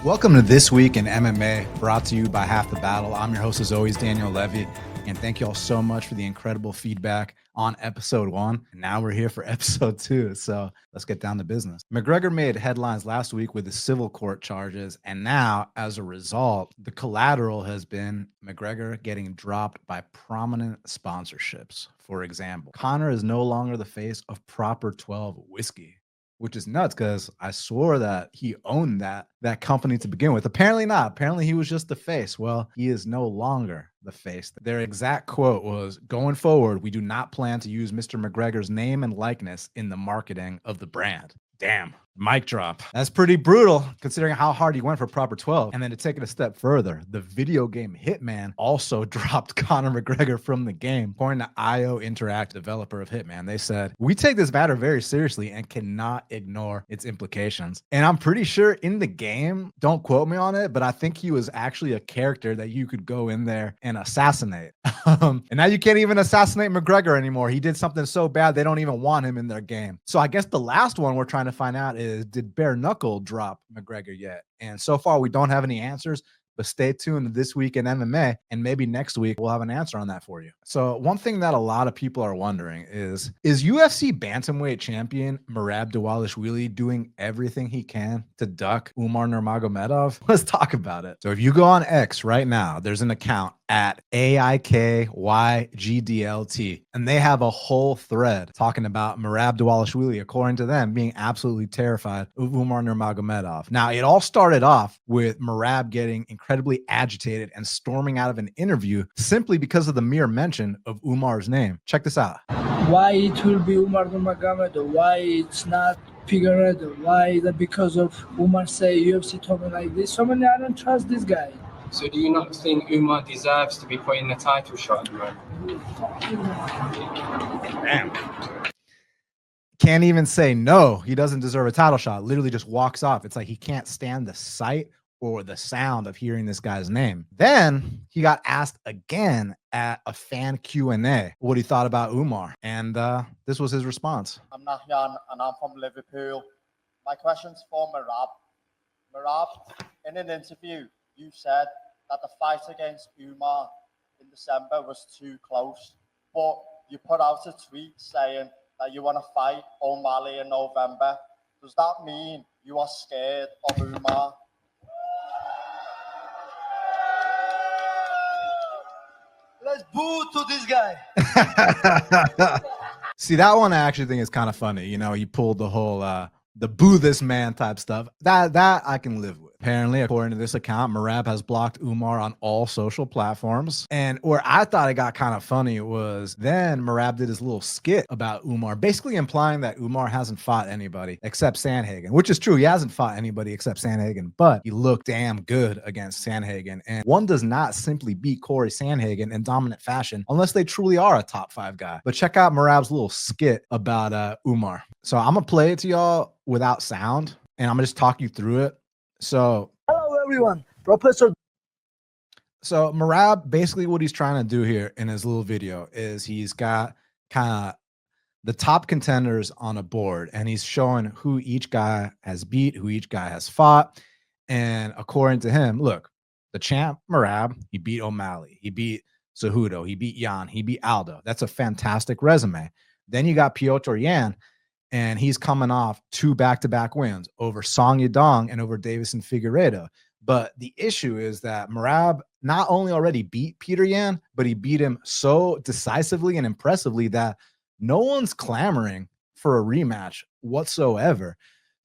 Welcome to This Week in MMA, brought to you by Half the Battle. I'm your host, as always, Daniel Levy, and thank you all so much for the incredible feedback on episode 1. And now we're here for episode 2, so let's get down to business. McGregor made headlines last week with the civil court charges, and now, as a result, the collateral has been McGregor getting dropped by prominent sponsorships. For example, Conor is no longer the face of Proper 12 whiskey, which is nuts because I swore that he owned that company to begin with. Apparently not. Apparently he was just the face. Well, he is no longer the face. Their exact quote was, "Going forward, we do not plan to use Mr. McGregor's name and likeness in the marketing of the brand." Damn. Mic drop. That's pretty brutal considering how hard he went for Proper 12. And then to take it a step further, the video game Hitman also dropped Conor McGregor from the game. According to IO Interactive, developer of Hitman, they said, "We take this matter very seriously and cannot ignore its implications." And I'm pretty sure in the game, don't quote me on it, but I think he was actually a character that you could go in there and assassinate. And now you can't even assassinate McGregor anymore. He did something so bad they don't even want him in their game. So I guess the last one we're trying to find out is, did Bare Knuckle drop McGregor yet? And so far we don't have any answers, but stay tuned This Week in MMA, and maybe next week we'll have an answer on that for you. So one thing that a lot of people are wondering is UFC bantamweight champion Merab Dvalishvili doing everything he can to duck Umar Nurmagomedov? Let's talk about it. So if you go on X right now, there's an account at AIKYGDLT, and they have a whole thread talking about Merab Dvalishvili, according to them, being absolutely terrified of Umar Nurmagomedov. Now, it all started off with Merab getting incredibly agitated and storming out of an interview simply because of the mere mention of Umar's name. Check this out. Why it will be Umar Nurmagomedov? Why it's not Figueredo? Why is that because of Umar say UFC told me like this? So many, I don't trust this guy. So do you not think Umar deserves to be put in the title shot, man? Damn. Can't even say no, he doesn't deserve a title shot. Literally just walks off. It's like he can't stand the sight or the sound of hearing this guy's name. Then he got asked again at a fan Q&A what he thought about Umar. And this was his response. I'm Nahyan and I'm from Liverpool. My question's for Merab. Merab, in an interview, you said that the fight against Umar in December was too close, but you put out a tweet saying that you want to fight O'Malley in November. Does that mean you are scared of Umar? Let's boo to this guy. See, that one I actually think is kind of funny. You know, you pulled the whole the boo this man type stuff. That I can live with. Apparently, according to this account, Merab has blocked Umar on all social platforms. And where I thought it got kind of funny was then Merab did his little skit about Umar, basically implying that Umar hasn't fought anybody except Sandhagen, which is true. He hasn't fought anybody except Sandhagen, but he looked damn good against Sandhagen. And one does not simply beat Corey Sandhagen in dominant fashion unless they truly are a top 5 guy. But check out Merab's little skit about Umar. So I'm going to play it to y'all without sound, and I'm going to just talk you through it. So, Hello everyone, Professor. So Merab, basically what he's trying to do here in his little video is he's got kind of the top contenders on a board, and he's showing who each guy has beat, who each guy has fought. And according to him, look, the champ Merab, he beat O'Malley, he beat Cejudo, he beat Jan, he beat Aldo. That's a fantastic resume. Then you got Piotr Yan, and he's coming off 2 back-to-back wins over Song Yadong and over Davison Figueiredo. But the issue is that Merab not only already beat Peter Yan, but he beat him so decisively and impressively that no one's clamoring for a rematch whatsoever.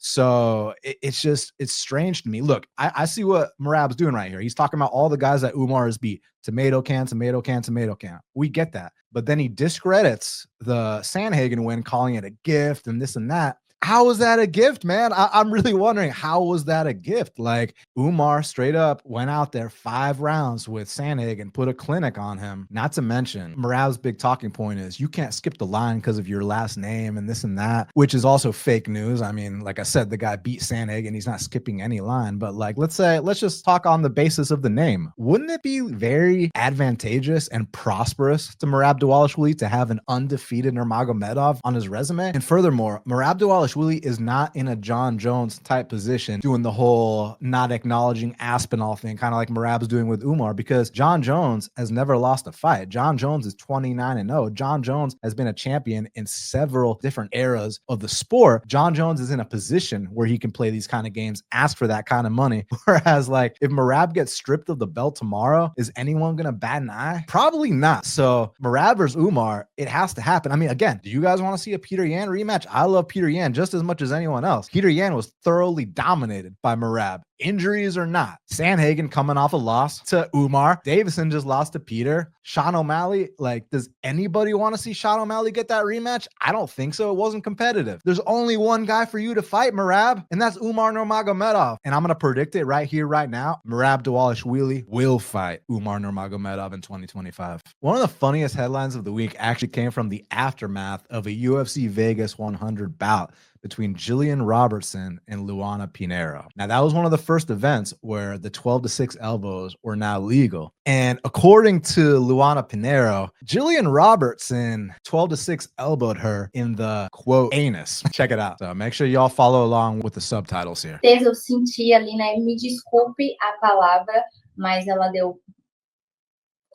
So it's strange to me. Look, I see what Merab's doing right here. He's talking about all the guys that Umar has beat. Tomato can, tomato can, tomato can. We get that. But then he discredits the Sandhagen win, calling it a gift and this and that. How was that a gift, man? I'm really wondering, how was that a gift? Like, Umar straight up went out there 5 rounds with Sandhagen, put a clinic on him. Not to mention, Merab's big talking point is you can't skip the line because of your last name and this and that, which is also fake news. I mean, like I said, the guy beat Sandhagen. He's not skipping any line. But like, let's just talk on the basis of the name. Wouldn't it be very advantageous and prosperous to Merab Dvalishvili to have an undefeated Nurmagomedov on his resume? And furthermore, Merab Dvalishvili Dvalishvili is not in a Jon Jones type position doing the whole not acknowledging Aspinall thing, kind of like Merab's doing with Umar, because Jon Jones has never lost a fight. Jon Jones is 29-0. Jon Jones has been a champion in several different eras of the sport. Jon Jones is in a position where he can play these kind of games, ask for that kind of money. Whereas, like, if Merab gets stripped of the belt tomorrow, is anyone going to bat an eye? Probably not. So Merab versus Umar, it has to happen. I mean, again, do you guys want to see a Peter Yan rematch? I love Peter Yan just as much as anyone else. Peter Yan was thoroughly dominated by Merab, injuries or not. Sandhagen coming off a loss to Umar. Davison just lost to Peter. Sean O'Malley, like, does anybody want to see Sean O'Malley get that rematch? I don't think so. It wasn't competitive. There's only one guy for you to fight, Merab, and that's Umar Nurmagomedov. And I'm going to predict it right here, right now. Merab Dvalishvili will fight Umar Nurmagomedov in 2025. One of the funniest headlines of the week actually came from the aftermath of a UFC Vegas 100 bout between Gillian Robertson and Luana Pinheiro. Now, that was one of the first events where the 12-6 elbows were now legal. And according to Luana Pinheiro, Gillian Robertson 12-6 elbowed her in the, quote, anus. Check it out. So make sure y'all follow along with the subtitles here. Eu senti ali, né? Me desculpe a palavra, mas ela deu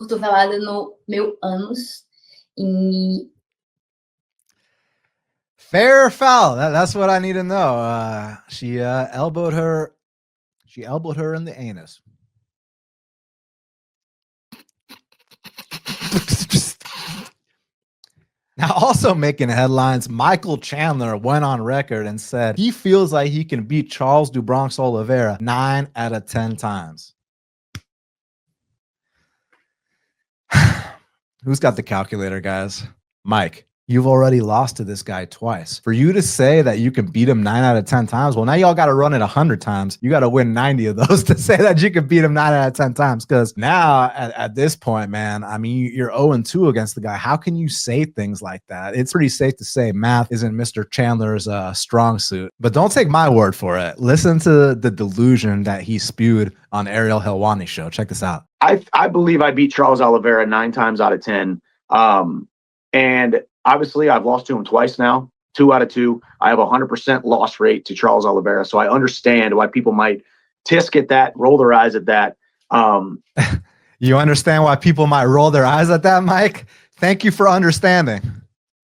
cotovelada no meu ânus e Fair or foul? That's what I need to know. She elbowed her. She elbowed her in the anus. Now, also making headlines, Michael Chandler went on record and said he feels like he can beat Charles "Du Bronx" Oliveira 9 out of 10 times. Who's got the calculator, guys? Mike. You've already lost to this guy twice. For you to say that you can beat him 9 out of 10 times, well, now y'all got to run it 100 times. You got to win 90 of those to say that you can beat him 9 out of 10 times. Because now, at this point, man, I mean, you're 0-2 against the guy. How can you say things like that? It's pretty safe to say math isn't Mr. Chandler's strong suit. But don't take my word for it. Listen to the delusion that he spewed on Ariel Helwani's show. Check this out. I believe I beat Charles Oliveira 9 times out of 10. And obviously, I've lost to him twice now, 2 out of 2. I have a 100% loss rate to Charles Oliveira. So I understand why people might tisk at that, roll their eyes at that. You understand why people might roll their eyes at that, Mike? Thank you for understanding.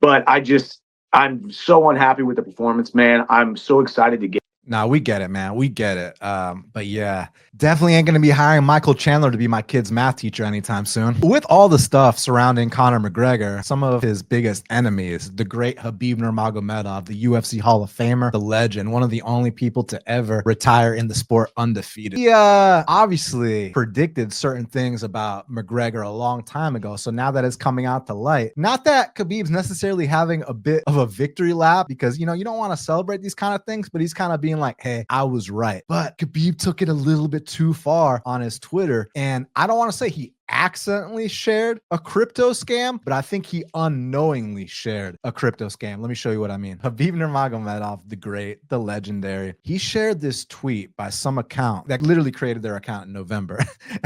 But I'm so unhappy with the performance, man. I'm so excited to get. No, we get it, man. We get it. But yeah, definitely ain't going to be hiring Michael Chandler to be my kid's math teacher anytime soon. With all the stuff surrounding Conor McGregor, some of his biggest enemies, the great Khabib Nurmagomedov, the UFC Hall of Famer, the legend, one of the only people to ever retire in the sport undefeated. He obviously predicted certain things about McGregor a long time ago. So now that it's coming out to light, not that Khabib's necessarily having a bit of a victory lap, because, you know, you don't want to celebrate these kind of things, but he's kind of being like, hey, I was right. But Khabib took it a little bit too far on his Twitter. And I don't want to say he accidentally shared a crypto scam, but I think he unknowingly shared a crypto scam. Let me show you what I mean. Khabib Nurmagomedov, the great, the legendary, he shared this tweet by some account that literally created their account in November.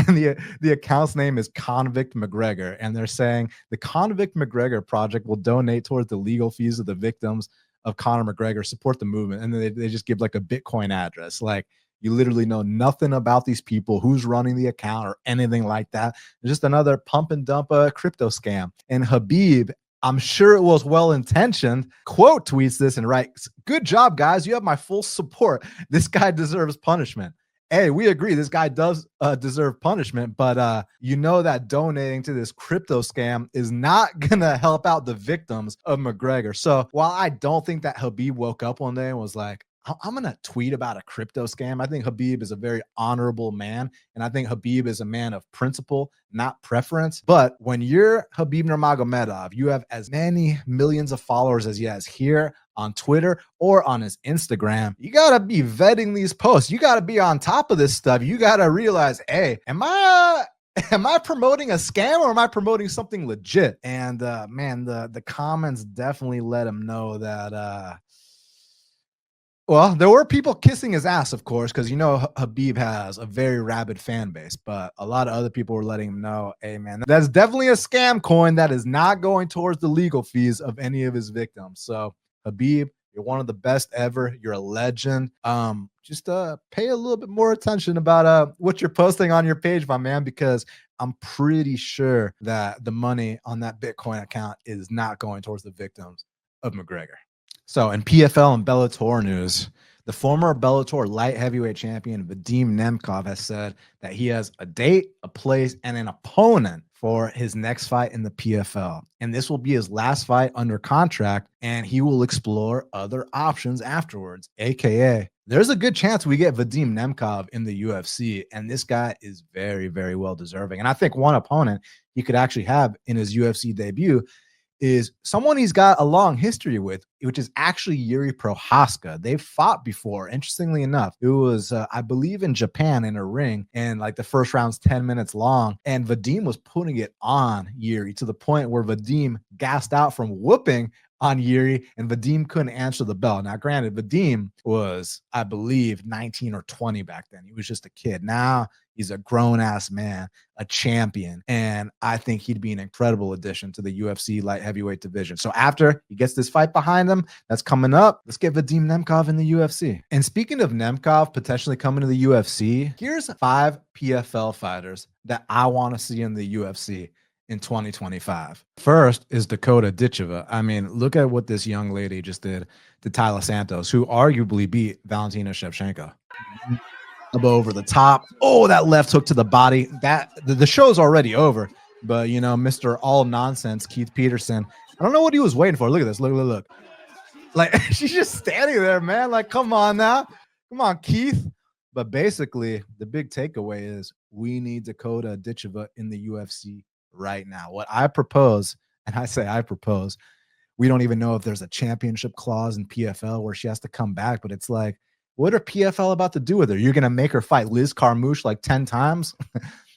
And the account's name is Convict McGregor. And they're saying the Convict McGregor project will donate towards the legal fees of the victims of Conor McGregor, support the movement. And then they just give like a Bitcoin address. Like, you literally know nothing about these people, who's running the account or anything like that. It's just another pump and dump crypto scam. And Khabib, I'm sure it was well-intentioned, quote tweets this and writes, "Good job, guys. You have my full support. This guy deserves punishment." Hey, we agree. This guy does deserve punishment, but you know that donating to this crypto scam is not going to help out the victims of McGregor. So while I don't think that Khabib woke up one day and was like, I'm going to tweet about a crypto scam, I think Khabib is a very honorable man. And I think Khabib is a man of principle, not preference. But when you're Khabib Nurmagomedov, you have as many millions of followers as he has here on Twitter or on his Instagram. You got to be vetting these posts. You got to be on top of this stuff. You got to realize, hey, am I promoting a scam or am I promoting something legit? And man, the comments definitely let him know that well, there were people kissing his ass, of course, because, you know, Khabib has a very rabid fan base, but a lot of other people were letting him know, hey, man, that's definitely a scam coin that is not going towards the legal fees of any of his victims. So, Khabib, You're one of the best ever. You're a legend. Just pay a little bit more attention about what you're posting on your page, my man, because I'm pretty sure that the money on that Bitcoin account is not going towards the victims of McGregor. So in PFL and Bellator news, the former Bellator light heavyweight champion Vadim Nemkov has said that he has a date, a place, and an opponent for his next fight in the PFL. And this will be his last fight under contract, and he will explore other options afterwards, aka there's a good chance we get Vadim Nemkov in the UFC, and this guy is very, very well deserving. And I think one opponent he could actually have in his UFC debut is someone he's got a long history with, which is actually Yuri Prohaska. They've fought before, interestingly enough. It was, I believe, in Japan in a ring, and like the first round's 10 minutes long, and Vadim was putting it on Yuri to the point where Vadim gassed out from whooping on Yuri, and Vadim couldn't answer the bell. Now, granted, Vadim was, I believe, 19 or 20 back then. He was just a kid. Now he's a grown-ass man, a champion, and I think he'd be an incredible addition to the UFC light heavyweight division. So after he gets this fight behind him that's coming up, let's get Vadim Nemkov in the UFC. And speaking of Nemkov potentially coming to the UFC, here's 5 PFL fighters that I want to see in the UFC in 2025. First is Dakota Ditcheva. I mean, look at what this young lady just did to Tyler Santos, who arguably beat Valentina Shevchenko. Over the top. Oh, that left hook to the body. That the show's already over, but you know, Mr. All Nonsense, Keith Peterson, I don't know what he was waiting for. Look at this. Look. Like, she's just standing there, man. Like, come on now. Come on, Keith. But basically, the big takeaway is we need Dakota Ditcheva in the UFC right now. What I propose, and I say I propose, we don't even know if there's a championship clause in PFL where she has to come back, but it's like, what are PFL about to do with her? You're going to make her fight Liz Carmouche like 10 times?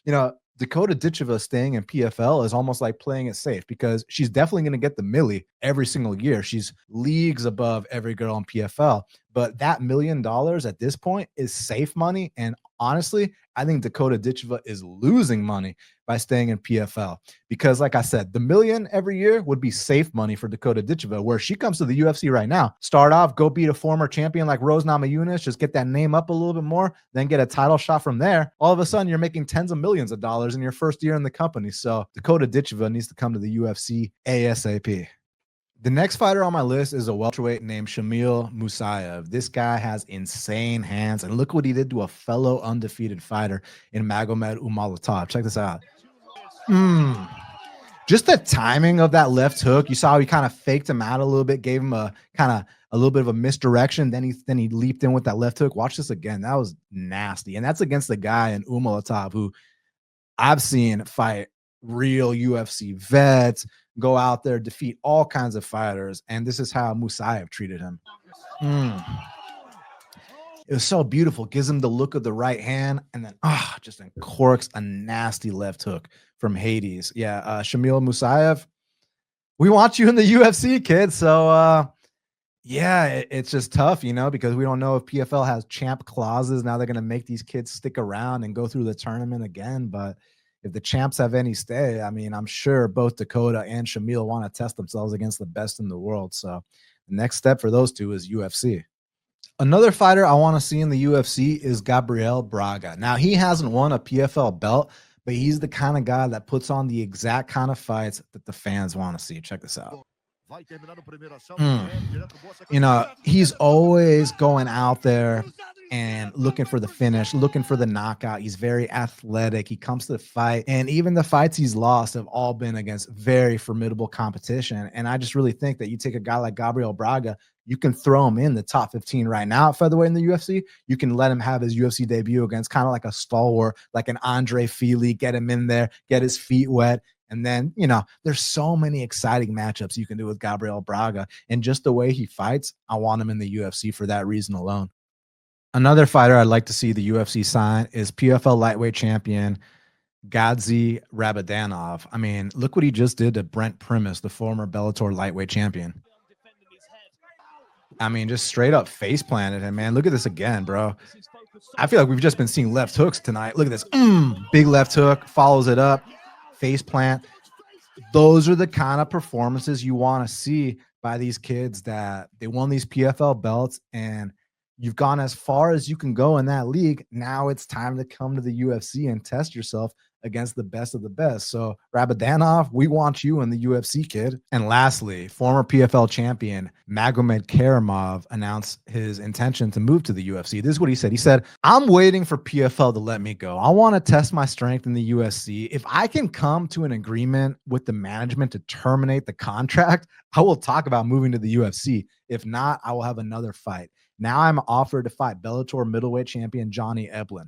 You know, Dakota Ditcheva staying in PFL is almost like playing it safe because she's definitely going to get the milli every single year. She's leagues above every girl in PFL. But that $1 million at this point is safe money. And honestly, I think Dakota Ditcheva is losing money by staying in PFL because, like I said, the $1 million every year would be safe money for Dakota Ditcheva, where she comes to the UFC right now. Start off, go beat a former champion like Rose Namajunas, just get that name up a little bit more, then get a title shot from there. All of a sudden, you're making tens of millions of dollars in your first year in the company. So Dakota Ditcheva needs to come to the UFC ASAP. The next fighter on my list is a welterweight named Shamil Musayev. This guy has insane hands, and look what he did to a fellow undefeated fighter in Magomed Umalatov. Check this out. Just the timing of that left hook. You saw how he kind of faked him out a little bit, gave him a kind of a little bit of a misdirection. Then he leaped in with that left hook. Watch this again. That was nasty, and that's against the guy in Umalatov who I've seen fight real UFC vets, go out there, defeat all kinds of fighters, and this is how Musayev treated him. It was so beautiful. Gives him the look of the right hand, and then just uncorks a nasty left hook from Hades. Yeah, Shamil Musayev, we want you in the UFC, kid. So yeah, it's just tough, you know, because we don't know if PFL has champ clauses. Now they're going to make these kids stick around and go through the tournament again, but if the champs have any stay, I mean, I'm sure both Dakota and Shamil want to test themselves against the best in the world. So the next step for those two is UFC. Another fighter I want to see in the UFC is Gabriel Braga. Now, he hasn't won a PFL belt, but he's the kind of guy that puts on the exact kind of fights that the fans want to see. Check this out. You know, he's always going out there and looking for the finish, looking for the knockout. He's very athletic. He comes to the fight, and even the fights he's lost have all been against very formidable competition. And I just really think that you take a guy like Gabriel Braga, you can throw him in the top 15 right now at featherweight in the UFC. You can let him have his UFC debut against kind of like a stalwart, like an Andre Fili, get him in there, get his feet wet. And then, you know, there's so many exciting matchups you can do with Gabriel Braga. And just the way he fights, I want him in the UFC for that reason alone. Another fighter I'd like to see the UFC sign is PFL lightweight champion Gadzi Rabadanov. I mean, look what he just did to Brent Primus, the former Bellator lightweight champion. I mean, just straight up face planted him, man. Look at this again, bro. I feel like we've just been seeing left hooks tonight. Look at this. Big left hook, follows it up. Face plant. Those are the kind of performances you want to see by these kids that they won these PFL belts and you've gone as far as you can go in that league. Now it's time to come to the UFC and test yourself against the best of the best. So Rabadanov, we want you in the UFC, kid. And lastly, former PFL champion Nurmagomedov announced his intention to move to the UFC. This is what he said. He said, I'm waiting for PFL to let me go. I want to test my strength in the UFC. If I can come to an agreement with the management to terminate the contract, I will talk about moving to the UFC. If not, I will have another fight. Now I'm offered to fight Bellator middleweight champion Johnny Eblen.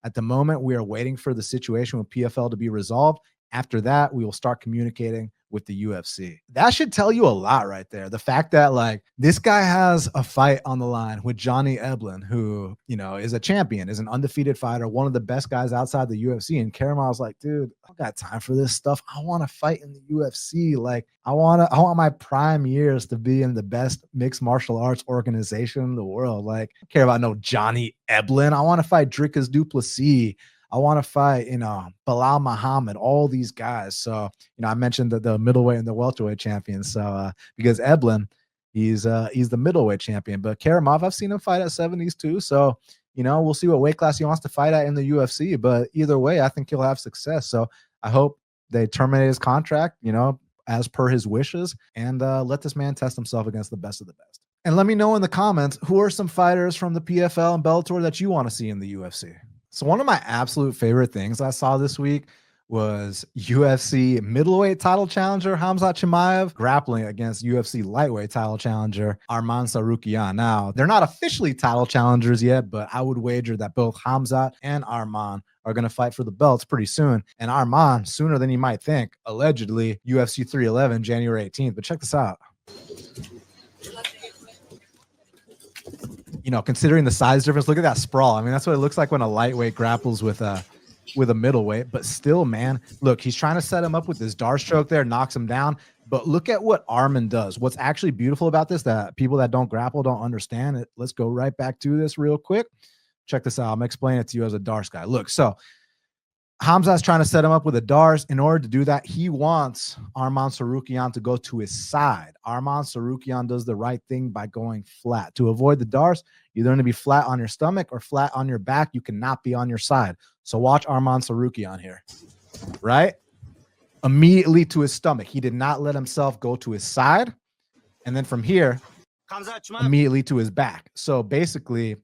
At the moment, we are waiting for the situation with PFL to be resolved. After that, we will start communicating with the UFC. That should tell you a lot right there. The fact that like this guy has a fight on the line with Johnny Eblen, who, you know, is a champion, is an undefeated fighter, one of the best guys outside the UFC. And Karamal's like, dude, I don't got time for this stuff. I want to fight in the UFC. Like I want my prime years to be in the best mixed martial arts organization in the world. Like I don't care about no Johnny Eblen. I want to fight Dricus du Plessis. I want to fight, you know, Bilal Muhammad, all these guys. So, you know, I mentioned the middleweight and the welterweight champions. So, because Eblen, he's the middleweight champion, but Karamov, I've seen him fight at 70s too. So, you know, we'll see what weight class he wants to fight at in the UFC, but either way, I think he'll have success. So I hope they terminate his contract, you know, as per his wishes, and let this man test himself against the best of the best. And let me know in the comments, who are some fighters from the PFL and Bellator that you want to see in the UFC? So one of my absolute favorite things I saw this week was UFC middleweight title challenger Khamzat Chimaev grappling against UFC lightweight title challenger Arman Tsarukyan. Now, they're not officially title challengers yet, but I would wager that both Khamzat and Arman are going to fight for the belts pretty soon. And Arman, sooner than you might think, allegedly UFC 311, January 18th. But check this out. You know, considering the size difference, look at that sprawl. I mean, that's what it looks like when a lightweight grapples with a middleweight. But still, man, look, he's trying to set him up with this dart stroke there, knocks him down. But look at what Arman does. What's actually beautiful about this that people that don't grapple don't understand it. Let's go right back to this real quick. Check this out. I'm explaining it to you as a darts guy. Look, so Khamzat's trying to set him up with a darts. In order to do that, he wants Arman Tsarukyan to go to his side. Arman Tsarukyan does the right thing by going flat. To avoid the darts, you're going to be flat on your stomach or flat on your back. You cannot be on your side. So watch Arman Tsarukyan here, right? Immediately to his stomach. He did not let himself go to his side. And then from here, immediately to his back. So basically,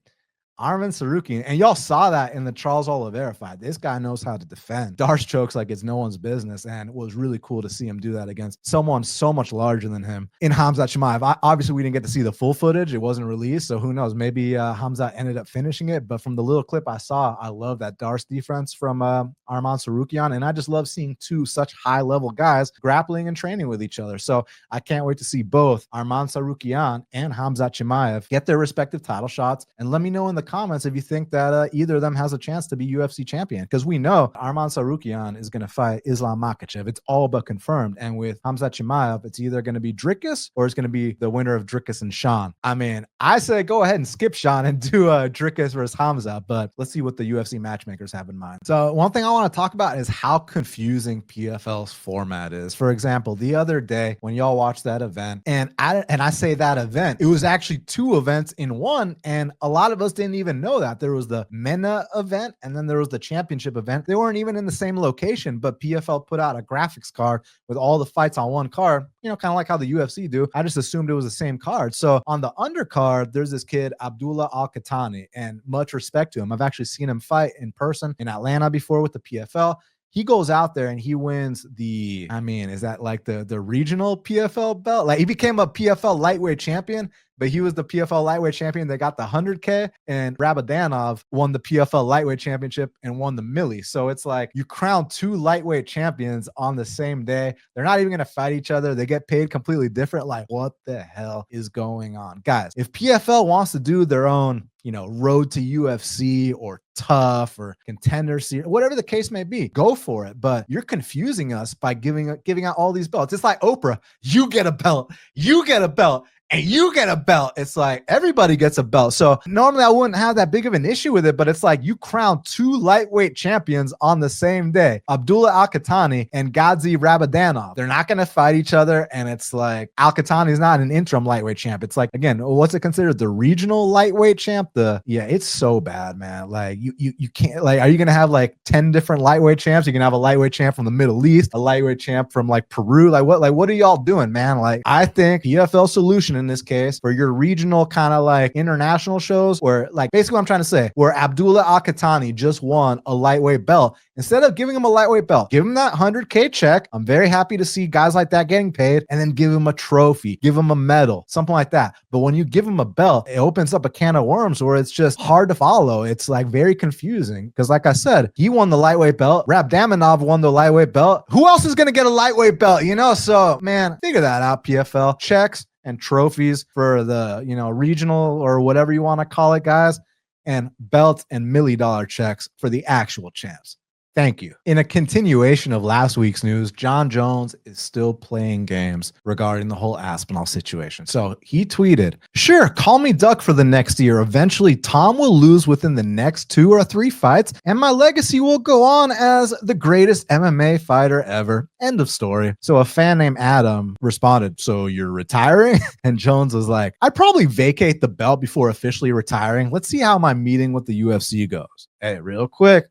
Arman Tsarukyan, and y'all saw that in the Charles Oliveira fight. This guy knows how to defend. Darce chokes like it's no one's business, and it was really cool to see him do that against someone so much larger than him in Khamzat Chimaev. Obviously, we didn't get to see the full footage. It wasn't released, so who knows? Maybe Khamzat ended up finishing it, but from the little clip I saw, I love that Darce defense from Arman Tsarukyan, and I just love seeing two such high-level guys grappling and training with each other. So I can't wait to see both Arman Tsarukyan and Khamzat Chimaev get their respective title shots, and let me know in the comments if you think that either of them has a chance to be UFC champion, because we know Arman Tsarukyan is going to fight Islam Makhachev. It's all but confirmed. And with Khamzat Chimaev, it's either going to be Dricus or it's going to be the winner of Dricus and Sean. I mean, I say go ahead and skip Sean and do Dricus versus Khamzat, but let's see what the UFC matchmakers have in mind. So one thing I want to talk about is how confusing PFL's format is. For example, the other day when y'all watched that event, and I say that event, it was actually two events in one, and a lot of us didn't even know that. There was the MENA event and then there was the championship event. They weren't even in the same location, but PFL put out a graphics card with all the fights on one card, you know, kind of like how the UFC do. I just assumed it was the same card. So on the undercard, there's this kid, Abdullah Al-Khatani, and much respect to him. I've actually seen him fight in person in Atlanta before with the PFL. He goes out there and he wins the, I mean, is that like the regional PFL belt? Like he became a PFL lightweight champion, but he was the PFL lightweight champion that got the 100K, and Rabadanov won the PFL lightweight championship and won the millie. So it's like you crown two lightweight champions on the same day. They're not even going to fight each other. They get paid completely different. Like, what the hell is going on? Guys, if PFL wants to do their own, you know, road to UFC or tough or contender series, whatever the case may be, go for it. But you're confusing us by giving out all these belts. It's like Oprah. You get a belt. You get a belt. and you get a belt. It's like everybody gets a belt. So normally I wouldn't have that big of an issue with it, but it's like you crown 2 lightweight champions on the same day, Abdullah Al-Qatani and Gadzi Rabadanov. They're not going to fight each other. And it's like Al-Qatani is not an interim lightweight champ. It's like, again, what's it considered? The regional lightweight champ? It's so bad, man. Like you can't, like, are you going to have like 10 different lightweight champs? You can have a lightweight champ from the Middle East, a lightweight champ from like Peru. What are y'all doing, man? Like, I think PFL solution in this case for your regional kind of like international shows, where like basically what I'm trying to say, where Abdullah Al-Qatani just won a lightweight belt, instead of giving him a lightweight belt, give him that 100K check. I'm very happy to see guys like that getting paid, and then give him a trophy, give him a medal, something like that. But when you give him a belt, it opens up a can of worms where it's just hard to follow. It's like very confusing because, like I said, he won the lightweight belt. Rabdamanov won the lightweight belt. Who else is going to get a lightweight belt? So, man, figure that out, PFL. Checks and trophies for the, regional or whatever you want to call it, guys, and belts and $1 million checks for the actual champs. Thank you. In a continuation of last week's news, Jon Jones is still playing games regarding the whole Aspinall situation. So he tweeted, "Sure, call me Duck for the next year. Eventually, Tom will lose within the next 2 or 3 fights, and my legacy will go on as the greatest MMA fighter ever. End of story." So a fan named Adam responded, "So you're retiring?" And Jones was like, "I'd probably vacate the belt before officially retiring. Let's see how my meeting with the UFC goes." Hey, real quick,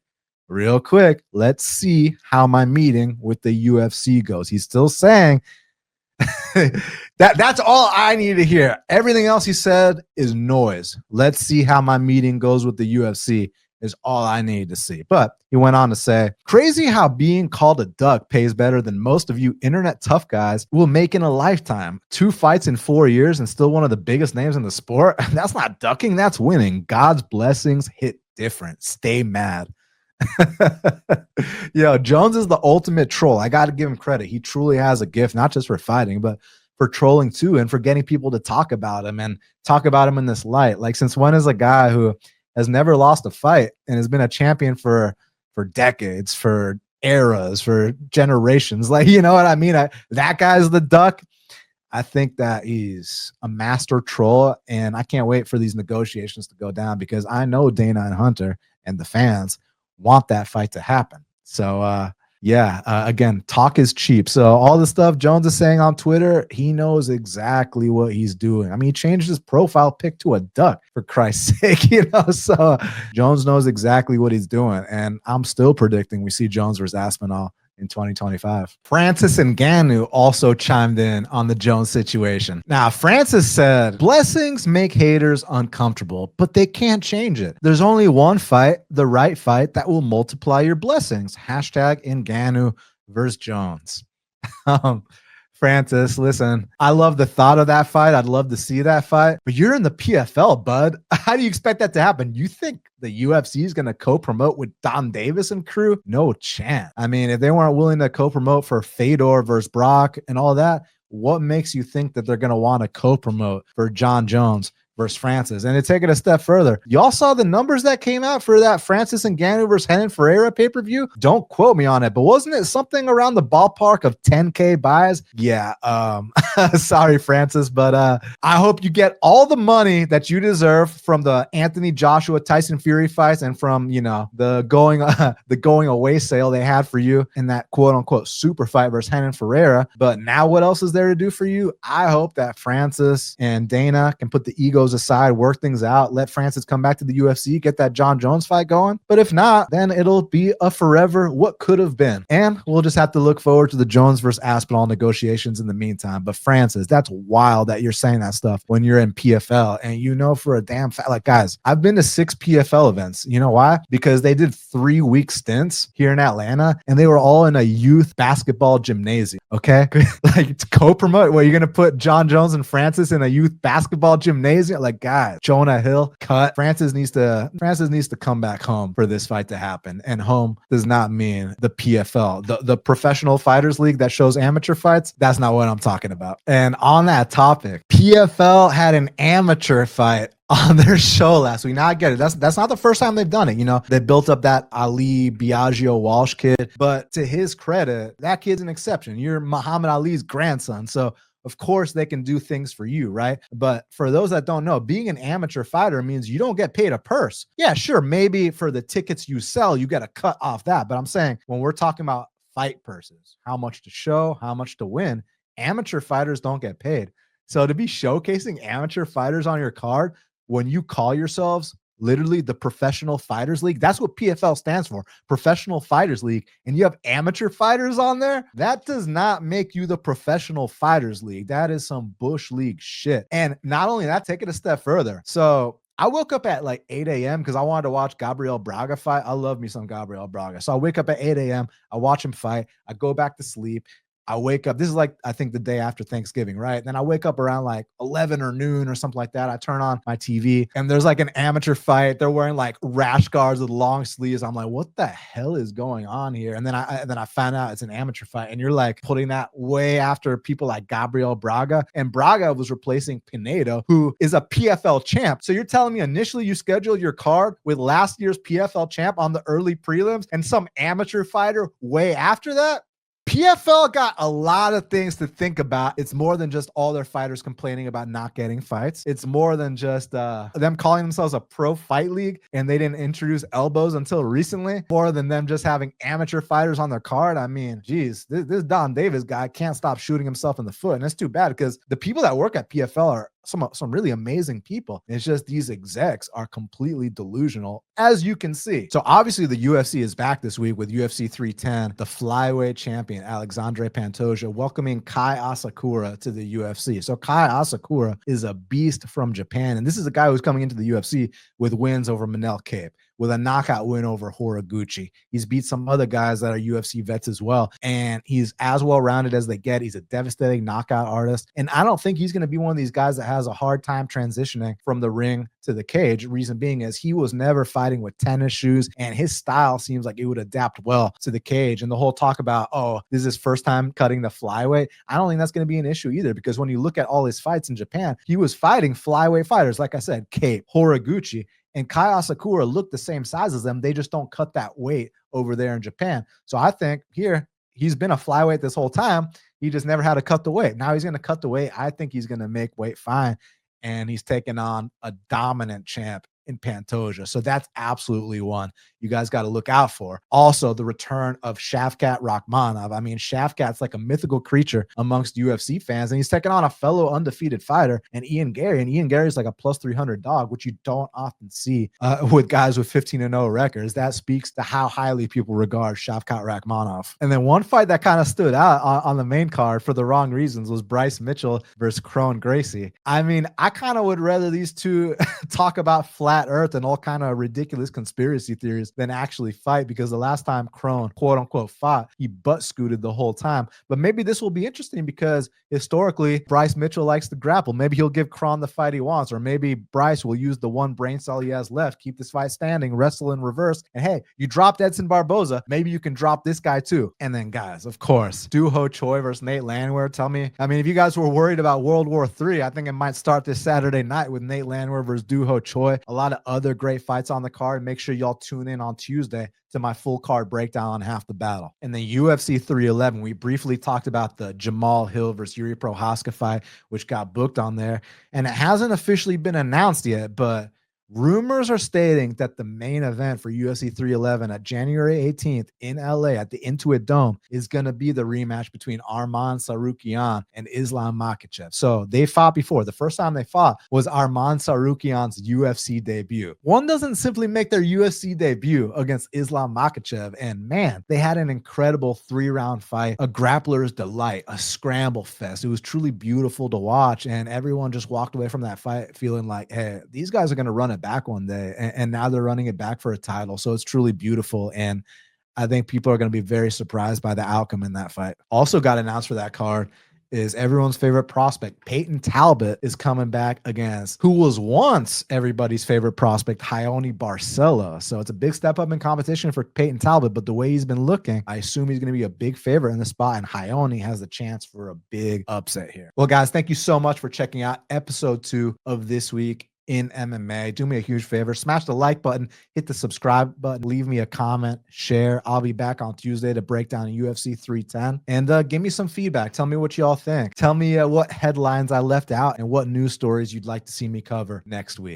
let's see how my meeting with the UFC goes. He's still saying that's all I need to hear. Everything else he said is noise. Let's see how my meeting goes with the UFC is all I need to see. But he went on to say, "Crazy how being called a duck pays better than most of you internet tough guys will make in a lifetime. 2 fights in 4 years and still one of the biggest names in the sport. That's not ducking, that's winning. God's blessings hit different. Stay mad." Yo, Jones is the ultimate troll. I got to give him credit. He truly has a gift, not just for fighting, but for trolling too, and for getting people to talk about him and talk about him in this light. Like, since when is a guy who has never lost a fight and has been a champion for decades, for eras, for generations? Like, you know what I mean? That guy's the duck. I think that he's a master troll, and I can't wait for these negotiations to go down, because I know Dana and Hunter and the fans want that fight to happen. So again, talk is cheap. So all the stuff Jones is saying on Twitter, he knows exactly what he's doing. I mean, he changed his profile pic to a duck, for Christ's sake, so Jones knows exactly what he's doing. And I'm still predicting we see Jones versus Aspinall in 2025. Francis Ngannou also chimed in on the Jones situation. Now, Francis said, "Blessings make haters uncomfortable, but they can't change it. There's only one fight, the right fight, that will multiply your blessings. Hashtag Ngannou versus Jones." Francis, listen, I love the thought of that fight. I'd love to see that fight, but you're in the PFL, bud. How do you expect that to happen? You think the UFC is going to co-promote with Don Davis and crew? No chance. I mean, if they weren't willing to co-promote for Fedor versus Brock and all that, what makes you think that they're going to want to co-promote for Jon Jones versus Francis? And to take it a step further, y'all saw the numbers that came out for that Francis Ngannou versus Renan Ferreira pay-per-view? Don't quote me on it, but wasn't it something around the ballpark of 10K buys? Yeah, sorry, Francis, but I hope you get all the money that you deserve from the Anthony Joshua Tyson Fury fights, and from, the going away sale they had for you in that quote-unquote super fight versus Renan Ferreira. But now what else is there to do for you? I hope that Francis and Dana can put the ego aside, work things out, let Francis come back to the UFC, get that Jon Jones fight going. But if not, then it'll be a forever what could have been. And we'll just have to look forward to the Jones versus Aspinall negotiations in the meantime. But Francis, that's wild that you're saying that stuff when you're in PFL. And for a damn fact, like, guys, I've been to 6 PFL events. You know why? Because they did 3-week stints here in Atlanta, and they were all in a youth basketball gymnasium. Okay. Like, co-promote, you're going to put Jon Jones and Francis in a youth basketball gymnasium? Like, guys, Jonah Hill, cut. Francis needs to come back home for this fight to happen. And home does not mean the PFL, the Professional Fighters League that shows amateur fights. That's not what I'm talking about. And on that topic, PFL had an amateur fight on their show last week. Now, I get it. That's not the first time they've done it. They built up that Ali Biagio Walsh kid, but to his credit, that kid's an exception. You're Muhammad Ali's grandson. So of course they can do things for you, right? But for those that don't know, being an amateur fighter means you don't get paid a purse. Yeah, sure, maybe for the tickets you sell, you get a cut off that. But I'm saying when we're talking about fight purses, how much to show, how much to win, amateur fighters don't get paid. So to be showcasing amateur fighters on your card when you call yourselves literally the Professional Fighters League, that's what PFL stands for, Professional Fighters League, and you have amateur fighters on there, that does not make you the Professional Fighters League. That is some Bush League shit. And not only that, take it a step further. So I woke up at like 8 a.m. because I wanted to watch Gabriel Braga fight. I love me some Gabriel Braga. So I wake up at 8 a.m. I watch him fight. I go back to sleep. I wake up, this is like, I think the day after Thanksgiving, right? Then I wake up around like 11 or noon or something like that. I turn on my TV and there's like an amateur fight. They're wearing like rash guards with long sleeves. I'm like, what the hell is going on here? And then I found out it's an amateur fight, and you're like putting that way after people like Gabriel Braga, and Braga was replacing Pinheiro, who is a PFL champ. So you're telling me initially you scheduled your card with last year's PFL champ on the early prelims and some amateur fighter way after that? PFL got a lot of things to think about. It's more than just all their fighters complaining about not getting fights. It's more than just them calling themselves a pro fight league and they didn't introduce elbows until recently. More than them just having amateur fighters on their card. I mean, geez, this Don Davis guy can't stop shooting himself in the foot. And it's too bad because the people that work at PFL are some really amazing people. It's just these execs are completely delusional, as you can see. So obviously the UFC is back this week with UFC 310, the flyweight champion Alexandre Pantoja welcoming Kai Asakura to the UFC. So Kai Asakura is a beast from Japan, and this is a guy who's coming into the UFC with wins over Manel Kape, with a knockout win over Horiguchi. He's beat some other guys that are UFC vets as well, and he's as well-rounded as they get. He's a devastating knockout artist, and I don't think he's going to be one of these guys that has a hard time transitioning from the ring to the cage. Reason being is he was never fighting with tennis shoes, and his style seems like it would adapt well to the cage. And the whole talk about, oh, this is his first time cutting the flyweight, I don't think that's going to be an issue either, because when you look at all his fights in Japan, he was fighting flyweight fighters, like I said, Kape, Horiguchi, and Kai Asakura look the same size as them. They just don't cut that weight over there in Japan. So I think here, he's been a flyweight this whole time. He just never had to cut the weight. Now he's going to cut the weight. I think he's going to make weight fine. And he's taking on a dominant champ in Pantoja. So that's absolutely one you guys got to look out for. Also, the return of Shavkat Rakhmonov. I mean, Shavkat's like a mythical creature amongst UFC fans, and he's taking on a fellow undefeated fighter, and Ian Gary. And Ian Gary's like a plus 300 dog, which you don't often see with guys with 15-0 records. That speaks to how highly people regard Shavkat Rakhmonov. And then one fight that kind of stood out on the main card for the wrong reasons was Bryce Mitchell versus Kron Gracie. I mean, I kind of would rather these two talk about flat earth and all kind of ridiculous conspiracy theories than actually fight, because the last time Kron quote unquote fought, he butt scooted the whole time. But maybe this will be interesting because historically Bryce Mitchell likes to grapple. Maybe he'll give Kron the fight he wants, or maybe Bryce will use the one brain cell he has left, keep this fight standing, wrestle in reverse, and hey, you dropped Edson Barboza, maybe you can drop this guy too. And then guys, of course, Doo Ho Choi versus Nate Landwehr. Tell me, I mean, if you guys were worried about World War III, I think it might start this Saturday night with Nate Landwehr versus Doo Ho Choi. A lot of other great fights on the card. Make sure y'all tune in on Tuesday to my full card breakdown on Half the Battle. And the UFC 311, we briefly talked about the Jamal Hill versus Yuri Prohaska fight, which got booked on there. And it hasn't officially been announced yet, but rumors are stating that the main event for UFC 311 at January 18th in LA at the Intuit Dome is going to be the rematch between Arman Tsarukyan and Islam Makhachev. So they fought before. The first time they fought was Arman Tsarukyan's UFC debut. One doesn't simply make their UFC debut against Islam Makhachev. And man, they had an incredible 3-round fight, a grappler's delight, a scramble fest. It was truly beautiful to watch. And everyone just walked away from that fight feeling like, hey, these guys are going to run it back one day, and now they're running it back for a title. So it's truly beautiful, and I think people are going to be very surprised by the outcome in that fight. Also got announced for that card is everyone's favorite prospect, Peyton Talbot, is coming back against who was once everybody's favorite prospect, Raoni Barcelo. So it's a big step up in competition for Peyton Talbot, but the way he's been looking, I assume he's going to be a big favorite in the spot, and Raoni has the chance for a big upset here. Well, guys, thank you so much for checking out episode 2 of This Week in MMA. Do me a huge favor, smash the like button, hit the subscribe button, leave me a comment, share. I'll be back on Tuesday to break down UFC 310 and give me some feedback. Tell me what y'all think. Tell me what headlines I left out and what news stories you'd like to see me cover next week.